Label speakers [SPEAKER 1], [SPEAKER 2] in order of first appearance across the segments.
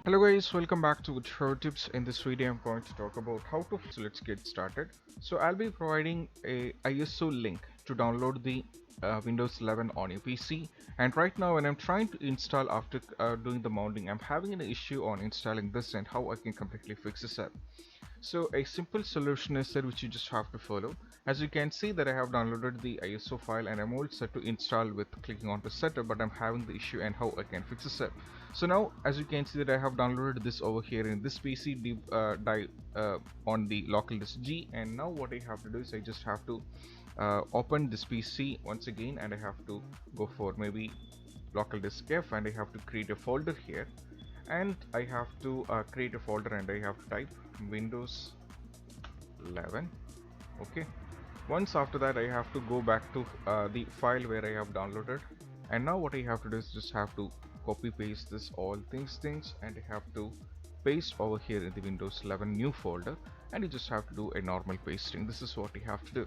[SPEAKER 1] Hello guys, welcome back to Show Tips. In this video I'm going to talk about how to. So let's get started. So I'll be providing a ISO link to download the Windows 11 on your PC, and right now when I'm trying to install after doing the mounting, I'm having an issue on installing this and how I can completely fix this up. So a simple solution is there which you just have to follow. As you can see that I have downloaded the ISO file and I'm all set to install with clicking on the setup, but I'm having the issue and how I can fix this up. So now as you can see that I have downloaded this over here in this PC on the local disk G, and now what I have to do is I just have to open this PC once again, and I have to go for maybe local disk F, and I have to create a folder here, and I have to create a folder, and I have to type Windows 11. Okay, once after that I have to go back to the file where I have downloaded, and now what I have to do is just have to copy paste this all things and I have to paste over here in the Windows 11 new folder, and you just have to do a normal pasting. This is what you have to do,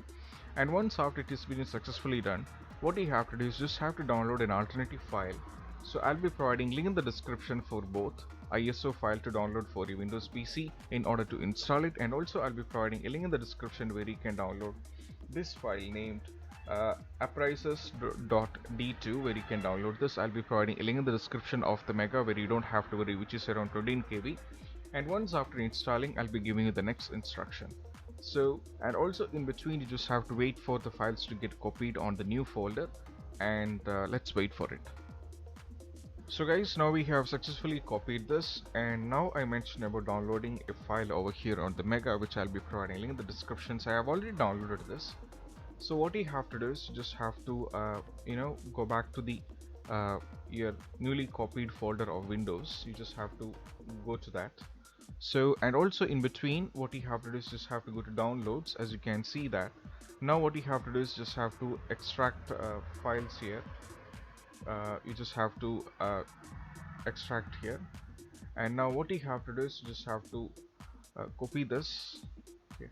[SPEAKER 1] and once after it has been successfully done, what you have to do is just have to download an alternative file. So I'll be providing link in the description for both ISO file to download for your Windows PC in order to install it, and also I'll be providing a link in the description where you can download this file named apprises.d2 where you can download this. I'll be providing a link in the description of the mega where you don't have to worry, which is around 13 KB, and once after installing I'll be giving you the next instruction. So, and also in between you just have to wait for the files to get copied on the new folder, and let's wait for it. So guys, now we have successfully copied this, and now I mentioned about downloading a file over here on the mega, which I'll be providing a link in the description. So I have already downloaded this. So what you have to do is you just have to go back to the your newly copied folder of Windows. You just have to go to that. So, and also in between what you have to do is just have to go to downloads. As you can see that now what you have to do is just have to extract files here. You just have to extract here, and now what you have to do is you just have to copy this. Okay,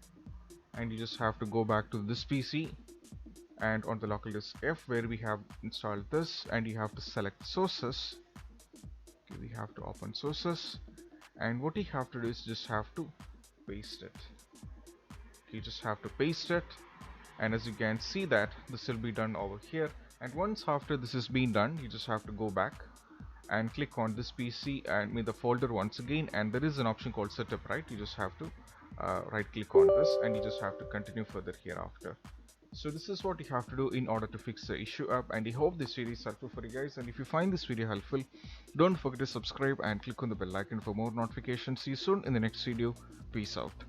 [SPEAKER 1] and you just have to go back to this PC and on the local disk F where we have installed this, and you have to select sources. Okay, we have to open sources, and what you have to do is just have to paste it. Okay, you just have to paste it, and as you can see that this will be done over here. And once after this has been done, you just have to go back and click on this PC and make the folder once again, and there is an option called setup, right? You just have to right click on this, and you just have to continue further hereafter. So this is what you have to do in order to fix the issue up, and I hope this video is helpful for you guys. And if you find this video helpful, don't forget to subscribe and click on the bell icon for more notifications. See you soon in the next video. Peace out.